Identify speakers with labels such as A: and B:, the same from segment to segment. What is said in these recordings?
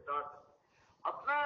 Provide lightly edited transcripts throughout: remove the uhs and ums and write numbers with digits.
A: ساتھ اپنا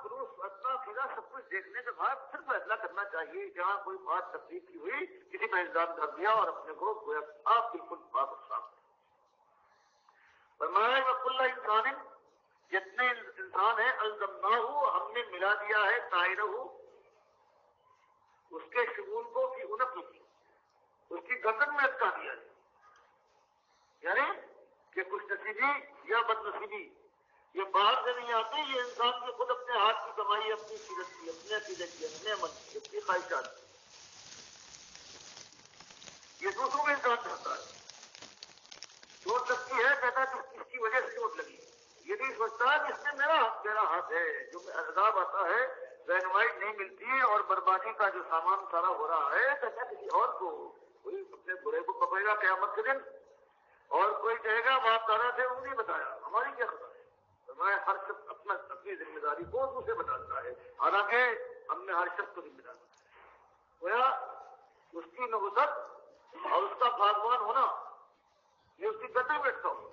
A: خلوص اپنا فضا سب کچھ دیکھنے کے بعد پھر فیصلہ کرنا چاہیے. جہاں کوئی بات تکلیف کی ہوئی کسی کا الزام کر دیا اور اپنے کو گویا آپ بالکل پاک صاف. فرمایا وکل انسان جتنے انسان ہیں الزمناہ ہم نے ملا دیا ہے طائرہ اس کے شگون کو کی انق کی اس کی گردن میں اٹکا دیا ہے. یعنی کہ خوش نصیبی یا بد نصیبی یہ باہر سے نہیں آتی, یہ انسان کی خود اپنے ہاتھ کی کمائی, اپنی سیرت کی, اپنے عقیدے کی, اپنے عمل کی, اپنی خواہشات کی, یہ دوسروں کا انسان کرتا ہے. چوٹ لگتی ہے کہتا ہے اس کی وجہ سے چوٹ لگی, یہ نہیں سوچتا کہ اس میں میرا ہاتھ ہے. جو عذاب آتا ہے رہنمائی نہیں ملتی اور بربادی کا جو سامان سارا ہو رہا ہے کہتا ہے کسی اور کو, کوئی اپنے برے کو پکڑے گا قیامت کے دن اور کوئی کہے گا باپ دادا سے وہ نہیں بتایا, ہماری کیا خبر ہے. میں ہر شخص اپنی ذمہ داری کو اسے بتاتا ہے, حالانکہ ہم نے ہر شخص کو ذمہ داری گویا اس کی نبوت اور اس کا باغبان ہونا یہ اس کی گدر بیٹھتا ہوں.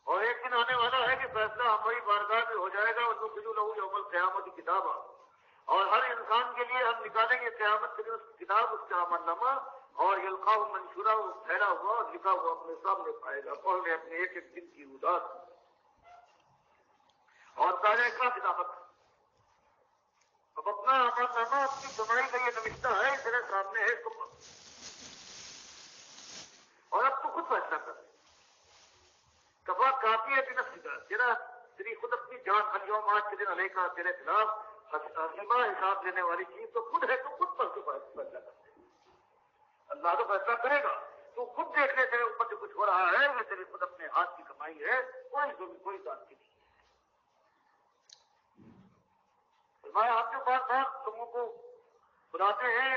A: اور ایک دن آنے والا ہے کہ فیصلہ ہماری بارگاہ میں ہو جائے گا, وَنُخْرِجُ لَهُ يَوْمَ الْقِيَامَةِ كِتَابًا, اور ہر انسان کے لیے ہم نکالیں گے قیامت کے دن اس کتاب, اس کا عمل نامہ, اور یلقاہ منشورا, وہ پھیلا ہوا اور لکھا ہوا اپنے سامنے پائے گا. پڑھ لے اپنے ایک ایک دن کی اداس اور تاریخ کا کتابت. اب اپنا عمل نامہ اپنی کمائی کا یہ نوشتہ ہے, تیرے سامنے ہے اس کو پڑھ اور اب تو خود فیصلہ کر. کفا کافی ہے بنفسک کا, تیری خود اپنی جان اليوم آج کے دن علیہ کا تیرے خلاف حسیبہ حساب لینے والی چیز تو خود ہے, تو خود پر فیصلہ کرتے. اللہ تو فیصلہ کرے گا, تو خود دیکھ لے تیرے اوپر جو کچھ ہو رہا ہے وہ تیرے خود اپنے ہاتھ کی کمائی ہے, کوئی ذات کی نہیں. میں آپ کے پاس لوگوں کو بلاتے ہیں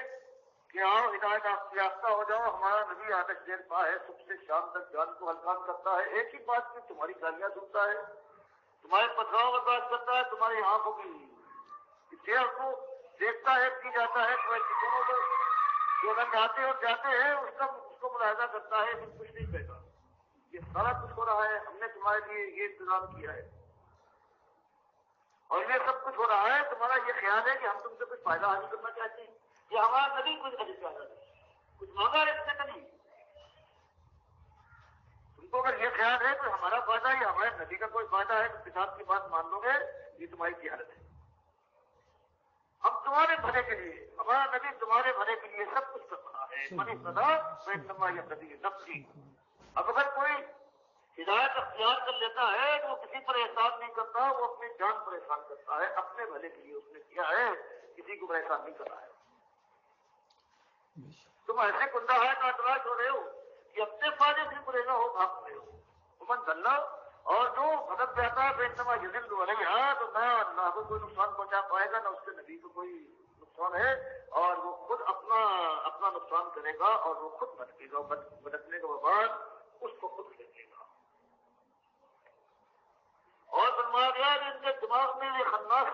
A: کہ آؤ ہدایت یافتہ ہو جاؤ, ہمارا نبی آتش دیر پا ہے, صبح سے شام تک جان کو ہلکان کرتا ہے, ایک ہی بات کی تمہاری گالیاں سنتا ہے, تمہارے پتھراؤ برداشت کرتا ہے, تمہاری آنکھوں کی چہر کو دیکھتا ہے, پی جاتا ہے, تمہارے چکروں کو جو رنگ آتے اور جاتے ہیں اس کو ملاحظہ کرتا ہے, پھر کچھ نہیں کہتا. یہ سارا کچھ ہو رہا ہے, ہم نے تمہارے لیے یہ انتظام کیا ہے اور یہ سب کچھ ہو رہا ہے. تمہارا یہ خیال ہے کہ ہم تم سے کچھ فائدہ حاصل کرنا چاہتے ہیں, یہ ہمارا نبی کچھ حاصل چاہتا ہے, کچھ مانگا ہے اس سے نہیں. تم کو اگر یہ خیال ہے کہ ہمارا فائدہ یا ہمارے نبی کا کوئی فائدہ ہے تو کتاب کی بات مان لو گے, یہ تمہاری جہالت ہے. ہم تمہارے بھلے کے لیے, ہمارا نبی تمہارے بھلے کے لیے سب کچھ کر رہا ہے. من اهتدى فإنما يهتدي لنفسه. اب اگر کوئی ہدایت اختیار کر لیتا ہے تو وہ کسی پر احسان نہیں کرتا, وہ اپنی جان پر احسان کرتا ہے, اپنے بھلے کے لیے اس نے کیا ہے, کسی کو احسان نہیں کرا ہے. تم ایسے گندا ہے ناٹراج ہو رہے ہو کہ اپنے فائدے سے برے نہ ہو بھاگ رہے ہو. من دلہ, اور جو بھٹک جاتا ہے فإنما يضل علیہا, تو نہ اللہ کو کوئی نقصان پہنچا پائے گا, نہ اس کے نبی کو کوئی نقصان ہے, اور وہ خود اپنا نقصان کرے گا اور وہ خود بھٹکے گا. بھٹکنے کے بعد اس کو خود پھینکے گا. اور فرمایا گیا کہ ان کے دماغ میں یہ خناس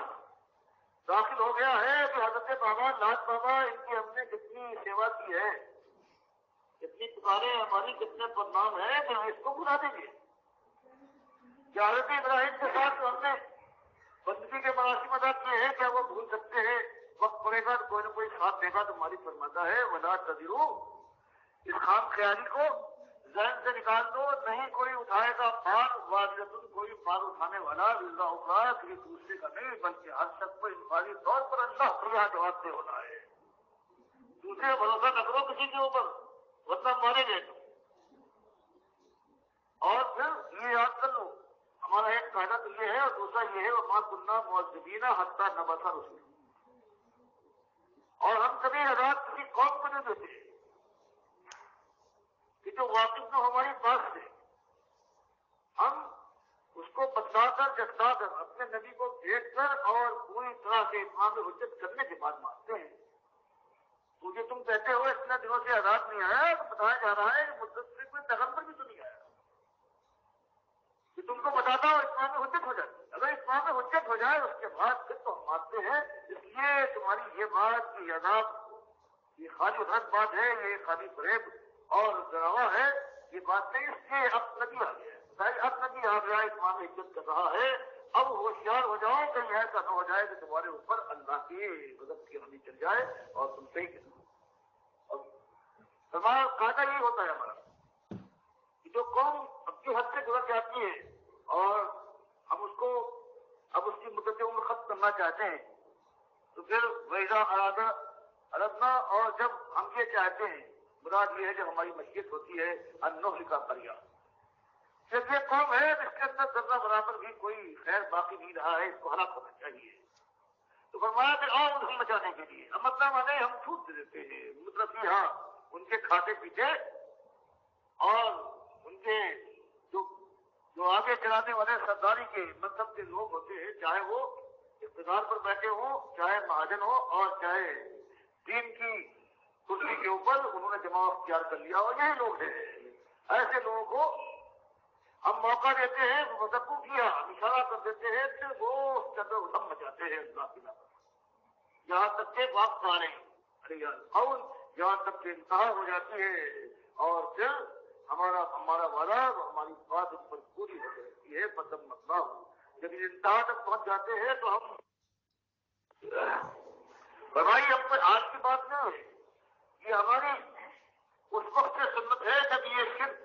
A: داخل ہو گیا ہے کہ حضرت بابا لاٹ بابا ان کی ہم نے کتنی سیوا کی ہے, کتنی پکارے ہماری, کتنے بدنام ہیں کہ ہم اس کو بلا دیں گے. کیا حضرت ابراہیم کے ساتھ ہم نے بندگی کے مراسم ادا کیے ہیں, کیا وہ بھول سکتے ہیں؟ وقت پڑے گا تو کوئی نہ کوئی ساتھ دے گا. تمہاری فرماتا ہے ولا تذرو, اس خام خیالی کو ذہن سے نکال دو. نہیں کوئی اٹھائے گا بار واضح, کوئی بار اٹھانے والا رضا ہوگا کسی دوسرے کا نہیں, بلکہ ہر شخص کو انفرادی طور پر اللہ پر جواب دے ہونا ہے. دوسرے بھروسہ نہ کرو کسی کے اوپر, ورنہ مارے گئے. اور پھر یہ یاد کر لو, ہمارا ایک قاعدہ تو یہ ہے, اور دوسرا یہ ہے وما كنا معذبین حتی نبعث رسولا, اور ہم کبھی عذاب کسی قوم کو نہیں دیتے کہ جو واقف نہ ہماری بات سے, ہم اس کو بتلا کر جتلا کر اپنے نبی کو دیکھ کر اور پوری طرح سے اتمام حجت کرنے کے بعد مانتے ہیں. تو جو تم کہتے ہو اتنے دنوں سے عذاب نہیں آیا, تو بتایا جا رہا ہے کہ مدت سے کوئی پیغمبر بھی تو نہیں آیا کہ تم کو بتاتا اور اتمام حجت ہو جائے. اگر اتمام حجت ہو جائے اس کے بعد پھر تو ہم مانتے ہیں. اس لیے تمہاری یہ بات کہ عذاب یہ خالی غلط بات ہے, یہ خالی فریب اور ڈراوا ہے, یہ بات نہیں. اس لیے اب نبی آ گیا ہے, بھائی اب نبی آ گیا اسلام عزت کر رہا ہے، اب ہوشیار ہو جاؤ کہیں ایسا نہ ہو جائے کہ تمہارے اوپر اللہ کی غضب کی آندھی چل جائے اور تم صحیح کرو۔ ہمارا قاعدہ یہی ہوتا ہے ہمارا کہ جو قوم اپنی حد سے گزر جاتی ہے اور ہم اس کو اب اس کی مدت عمر ختم کرنا چاہتے ہیں تو پھر ویزا ارادنا، اور جب ہم یہ چاہتے ہیں مراد یہ ہے جب ہماری مشیت ہوتی ہے انوہ کا کریا، جب یہ قوم ہے جس کے اندر ذرہ برابر بھی کوئی خیر باقی نہیں رہا ہے، اس کو ہلاک ہونا چاہیے، تو فرمایا کہ آؤ ادھم مچانے کے لیے۔ اب مطلب نہیں ہم چھوٹ دے دیتے ہیں، مطلب کہ ہاں ان کے کھاتے پیچھے اور ان کے جو آگے چلانے والے سرداری کے مذہب کے لوگ ہوتے ہیں، چاہے وہ اقتدار پر بیٹھے ہوں، چاہے مہاجن ہو، اور چاہے دین کی کرسی کے اوپر انہوں نے جماع اختیار کر لیا، اور یہی لوگ ہیں۔ ایسے لوگوں کو ہم موقع دیتے ہیں، مذکو کیا اشارہ کر دیتے ہیں، پھر وہ اس کے اندر ادھم مچاتے ہیں اللہ کی نافرمانی، یہاں تک کہ واپس آ رہے ہیں قول، یہاں تک کہ انتہا ہو جاتی ہے، اور پھر ہمارا وعدہ ہماری بات ان پر پوری ہو جاتی ہے، پسند مسئلہ ہو۔ جب یہ انتہا تک پہنچ جاتے ہیں تو ہم بھائی اپنے آج کی بات نہ ہے، یہ ہماری اس وقت سے سنت ہے جب یہ شرک،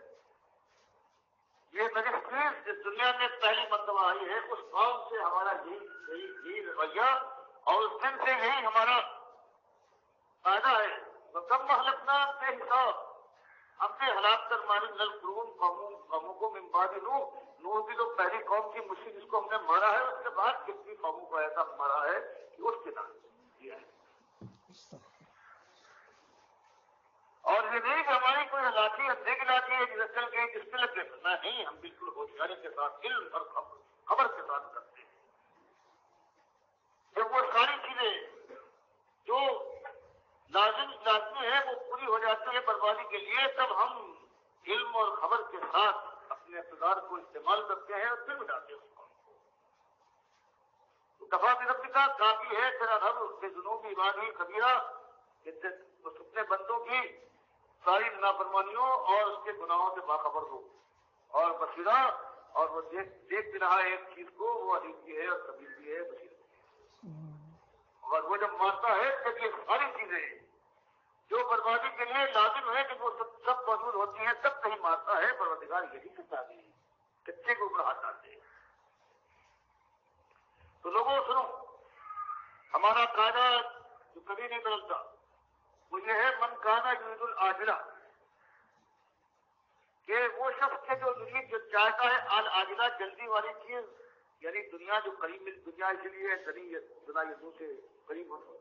A: یہ نجس چیز اس دنیا میں پہلی مرتبہ آئی ہے، اس قوم سے ہمارا یہی رویہ، اور اس دن سے یہی ہمارا فائدہ ہے۔ کم محلتنا بے حساب، ہم نے ہلاک کر ماری نل قرون قوموں کو من بعد نوح کی تو پہلی قوم کی مشرک جس کو ہم نے مارا ہے، اس کے بعد کتنی قوموں کو ایسا مارا ہے کہ اس کے نام کیا ہے۔ اور یہ نہیں کہ ہماری کوئی لاٹھی اندھے کی لاٹھی ہے جس چل گئی جس پہ لگ گئے، نہیں، ہم بالکل ہوشیاری کے ساتھ علم اور خبر کے ساتھ کرتے ہیں۔ جب وہ ساری چیزیں جو لازمی ہے وہ پوری ہو جاتی ہے بربادی کے لیے، تب ہم علم اور خبر کے ساتھ اپنے اقتدار کو استعمال کرتے ہیں اور پھر مٹاتے ہیں اس کو۔ دفاع رب کا کافی ہے تیرا رب اس کے جنوب عبادی کبیرہ، اس اپنے بندوں کی ساری نافرمانیوں اور اس کے گناہوں سے باخبر ہو، اور بصیرہ، اور وہ دیکھ بھی رہا ہے ایک چیز کو، وہ عظیم بھی ہے اور کبیر بھی ہے، بصیر بھی ہے، اور وہ جب مانتا ہے کہ یہ ساری چیزیں جو بربادی کے لیے لازم ہے کہ وہ سب موجود ہوتی ہیں، تب کہیں مارتا ہے پروردگار یہی کرتا ہے، کچے کو اوپر ہاتھ ڈالتے ہیں۔ تو لوگوں سنو، ہمارا قاعدہ جو کبھی نہیں بدلتا وہ یہ ہے من کانا یرید العاجلہ، کہ وہ شخص کے جو چاہتا ہے العاجلہ، جلدی والی چیز، یعنی دنیا جو قریب دنیا اس لیے دنیا یدوں سے قریب ہوتا ہے،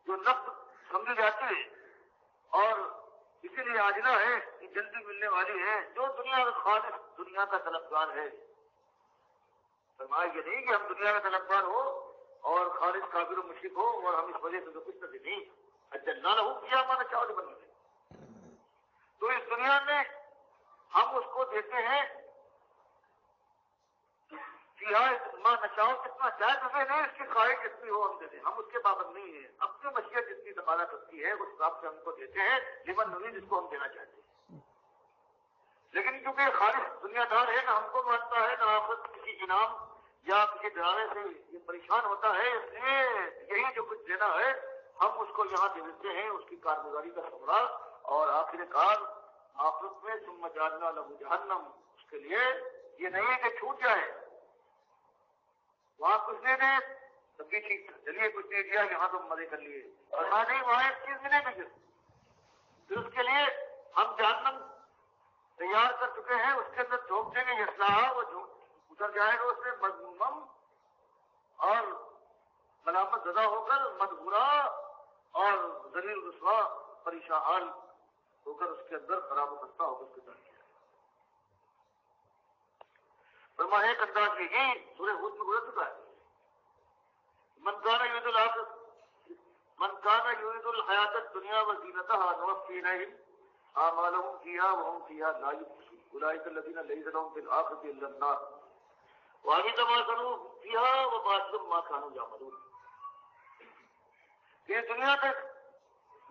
A: جو نفس سمجھی جاتی ہے، اور اسی لیے عاجلہ ہے کہ جلدی ملنے والی ہے، جو دنیا کا خالص دنیا کا طلبگار ہے۔ فرمایا یہ نہیں کہ ہم دنیا کا طلبگار ہو اور خالص کافر و مشرک ہو اور ہم اس وجہ سے کچھ نہیں، اجلنا نہ ہو کیا مانا چاہو بن گئے، تو اس دنیا میں ہم اس کو دیتے ہیں ماں نشاؤ کتنا چاہے تمہیں نہیں، اس کی خواہش جتنی ہو ہم دیتے ہیں، ہم اس کے پابند نہیں ہیں، اپنی مشیت جتنی تقاضا کرتی ہے اس حساب سے ہم کو دیتے ہیں، لیمن نوید جس کو ہم دینا چاہتے ہیں۔ لیکن کیونکہ خالص دنیا دار ہے، نہ ہم کو مانتا ہے، نہ آخرت کسی انعام یا کسی ڈرانے سے یہ پریشان ہوتا ہے، اس لیے یہی جو کچھ دینا ہے ہم اس کو یہاں دے دیتے ہیں، اس کی کارگزاری کا ثمرہ، اور آخر کار آخرت میں ثم جعلنا لہ جہنم، اس کے لیے یہ نہیں کہ چھوٹ جائے، وہاں کچھ دے دے تب بھی ٹھیک تھا، چلیے کچھ دے دیا یہاں تو مزے کر لیے، اور ہاں نہیں وہاں ایک چیز ملے گی، پھر اس کے لیے ہم جہنم تیار کر چکے ہیں، اس کے اندر جھونک دیں گے، اصلاح وہ اتر جائے گا اس میں مذموم اور ملامت زدہ ہو کر، مدبورا اور ذلیل رسوا پریشان حال ہو کر اس کے اندر خراب و خستہ ہو کر اس کے اندر کیا فرمایا ایک انداز یہی سورہ ہود میں گزر چکا ہے، من کان یرید الحیات الدنیا وزینتها نوفی الیہم اعمالهم فیہا وہم فیہا لا یبخسون اولئک الذین لیس لہم فی الآخرۃ الا النار وحبط ما صنعوا فیہا وباطل ما کانوا یعملون۔ یہ دنیا میں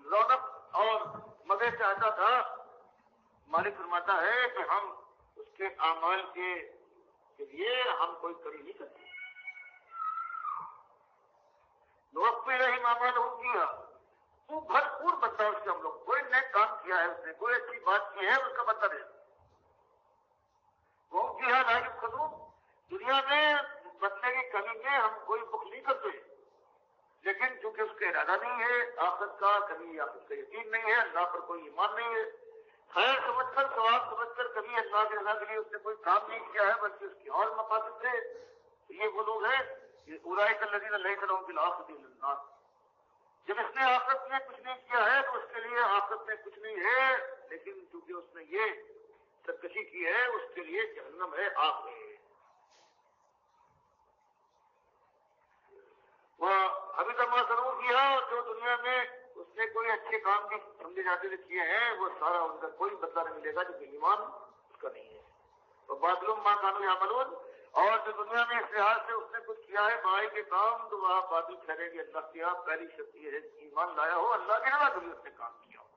A: رونق اور مزے چاہتا تھا مالک فرماتا ہے کہ ہم اس کے اعمال کے لیے ہم کوئی کمی نہیں کرتے. نوقفی رہی معاملہ ہو کیا تو بھرپور بندہ اس سے ہم لوگ کوئی نئے کام کیا ہے اس نے کوئی اچھی بات کی ہے اس کا بدلہ دے. وہ کیا لاجب خدو دنیا میں بندے کی کمی میں ہم کوئی بخل نہیں کرتے لیکن چونکہ اس کا ارادہ نہیں ہے آخرت کا کبھی آخرت کا یقین نہیں ہے اللہ پر کوئی ایمان نہیں ہے خیر سمجھ کر ثواب سمجھ کر کبھی اللہ کے رضا کے لیے اس نے کوئی کام نہیں کیا ہے بلکہ اس کی اور مقاصد ہے. یہ وہ لوگ ہیں یہ اولئک الذین لیس لہم فی الآخرۃ الا النار. جب اس نے آخرت میں کچھ نہیں کیا ہے تو اس کے لیے آخرت میں کچھ نہیں ہے لیکن چونکہ اس نے یہ سرکشی کی ہے اس کے لیے جہنم ہے آگ ہے. وہ ابھی تک ضرور کیا جو دنیا میں اس نے کوئی اچھے کام بھی سمجھے جاتے ہوئے کیے ہیں وہ سارا ان کا کوئی بدلہ نہیں ملے گا جو ایمان اس کا نہیں ہے. تو باطلوں ماں قانون یعملون اور جو دنیا میں اس لحاظ سے اس نے کچھ کیا ہے بھائی کے کام تو وہاں باطل ٹھہرے گی. اللہ کی آپ پہلی شرط یہ ہے ایمان لایا ہو اللہ کے رضا کے لیے اس نے کام کیا ہو.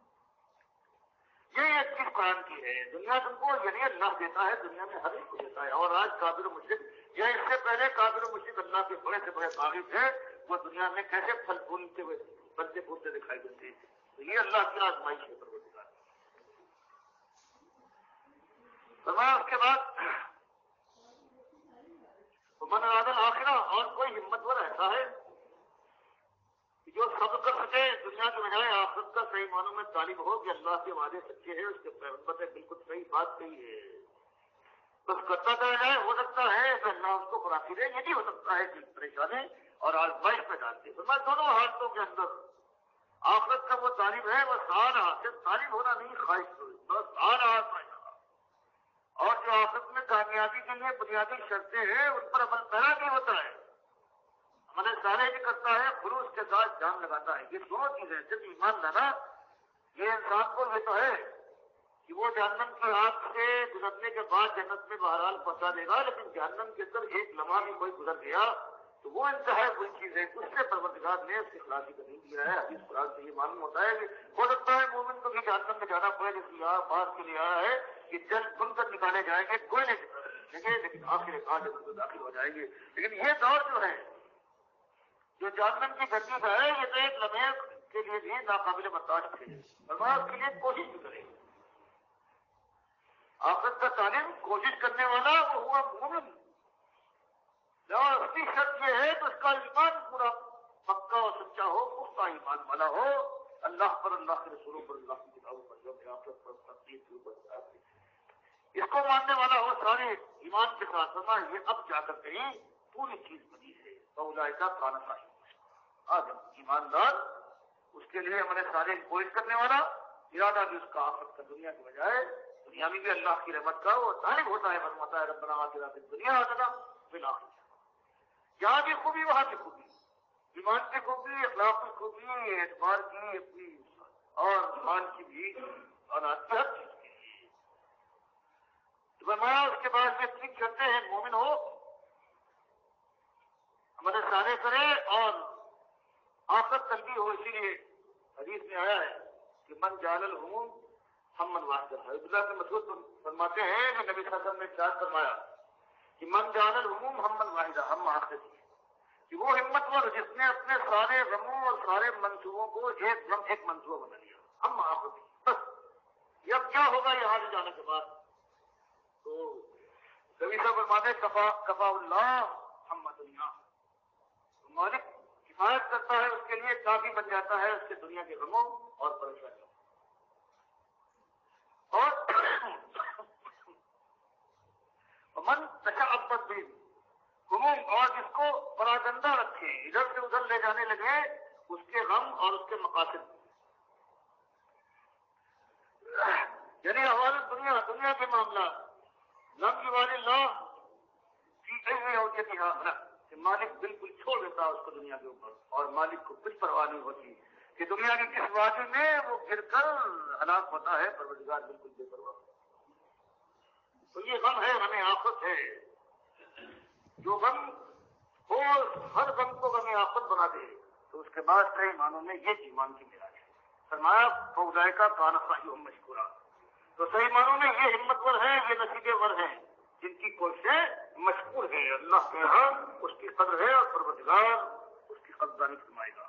A: یہ ایک چیز قرآن کی ہے دنیا تم کو یعنی اللہ دیتا ہے دنیا میں ہر ایک کو دیتا ہے. اور آج کافر و مشرک یا اس سے پہلے کافر و مشرک اللہ کے بڑے سے بڑے باغی تھے وہ دنیا میں کیسے پھل پھولتے ہوئے بنتے پھولتے دکھائی دیتے. تو یہ اللہ کی آزمائش ہے پروردگار. فرمایا اس کے بعد من اراد الآخرہ اور کوئی ہمتور ایسا ہے جو صبر کر سکے دنیا کے بجائے آخرت کا صحیح معنوں میں طالب ہو کہ اللہ کے وعدے سچے ہیں اس کے پیغمبر نے بالکل صحیح بات کہی ہے بس کرتا رہے ہو سکتا ہے کہ اللہ اس کو خوراکی دے. یہ نہیں ہو سکتا ہے کہ پریشانی اور آزمائش میں ڈالتے. میں دونوں حالتوں کے اندر آخرت کا وہ طالب ہے وہ سارا صرف طالب ہونا نہیں خواہش بس سارا آزمائش اور جو آخرت میں کامیابی کے لیے بنیادی شرطیں ہیں ان پر عمل پیرا نہیں ہوتا ہے. عمل سارے بھی کرتا ہے خلوص کے ساتھ جان لگاتا ہے. یہ دونوں چیزیں صرف ایمان لانا یہ انسان کو یہ تو ہے کہ وہ جہنم کی آگ سے گزرنے کے بعد جنت میں بہرحال پہنچا دے گا لیکن جہنم کے اندر ایک لمحہ بھی کوئی گزر گیا تو وہ انتہائی کوئی چیز ہے اس سے پروردگار نے اس کے خلاف کا نہیں دیا ہے. حدیث قرآن سے یہ معلوم ہوتا ہے کہ ہو سکتا ہے مومن کو بھی جہنم میں جانا پڑے جس کی بات کے لیے آیا ہے کہ جل بن کر نکالے جائیں گے کوئی نہیں گے لیکن آخر کار جب داخل ہو جائیں گے. لیکن یہ دور جو ہے جو جہنم کی گرمی کا ہے یہ تو ایک لمحے کے لیے بھی ناقابل برداشت ہے. فرمایا اس کے لیے کوشش بھی کرے. آخرت کا تعلیم کوشش کرنے والا وہ ہوا مومن. اور اس کی شرط یہ ہے کہ اس کا ایمان پورا پکا اور سچا ہو پختہ ایمان والا ہو اللہ پر اللہ کے رسولوں پر اللہ کی کتابوں پر جو آخرت پر تقدیر کے اوپر اس کو ماننے والا ہو سارے ایمان کے ساتھ سنا. یہ اب جا کر کہیں پوری چیز بنی ہے. کا کھانا صاحب آدم ایماندار اس کے لیے ہمارے سارے کوشش کرنے والا ارادہ بھی اس کا آخرت کا دنیا کے بجائے دنیا میں بھی اللہ کی رحمت کا وہ طالب ہوتا ہے. فرماتا ہے ربنا آتنا فی الدنیا حسنہ وفی الآخرۃ. یہاں بھی خوبی وہاں کی خوبی ایمان کی خوبی اخلاق کی خوبی اعتبار کی اپنی اور ایمان کی بھی اور ہر چیز کی بھی. فرمایا اس کے بعد یہ تین شرطیں ہیں مومن ہو ہمارے سارے کرے اور آخرت طلبی ہو. اسی لیے حدیث میں آیا ہے کہ من جعل الہموم ہم واحد. عبداللہ بن مسعود فرماتے ہیں کہ نبی صلی اللہ علیہ وسلم نے ارشاد فرمایا کہ من جعل الہموم ہم واحد ہم آخرت کہ وہ ہمت ور جس نے اپنے سارے غموں اور سارے منصوبوں کو ایک غم ایک منصوبہ بنا لیا. ہم آخرت بس یہ اب کیا ہوگا یہاں سے جانے کے بعد. تو کبھی صاحب فرماتے کفا اللہ ہم دنیا مالک کفایت کرتا ہے اس کے لیے کافی بن جاتا ہے اس کے دنیا کے غموں اور پریشانیوں. اور من تشعبت بھی غموم اور جس کو پراگندہ رکھے ادھر سے ادھر لے جانے لگے اس کے غم اور اس کے مقاصد یعنی ہماری دنیا کے معاملات لم یوال اللہ کی کہ مالک بالکل چھوڑ دیتا اس کو دنیا کے اوپر اور مالک کو کچھ پرواہ نہیں ہوتی کہ دنیا کی کس وادی میں وہ گر کر ہلاک ہوتا ہے. پروردگار بالکل بے پرواہ. تو یہ غم ہے ہمیں آفت ہے جو غم ہو ہر غم کو غم آفت بنا دے تو اس کے بعد کئی معنوں میں یہ ایمان کی معراج ہے. فرمایا فوزائے کا کانا صاحب مشکورہ تو صحیح معنوں میں یہ ہمتور ہیں، یہ نصیبے ور ہیں جن کی کوششیں مشکور ہیں، اللہ کے یہاں اس کی قدر ہے اور پروردگار اس کی قدردانی فرمائے گا۔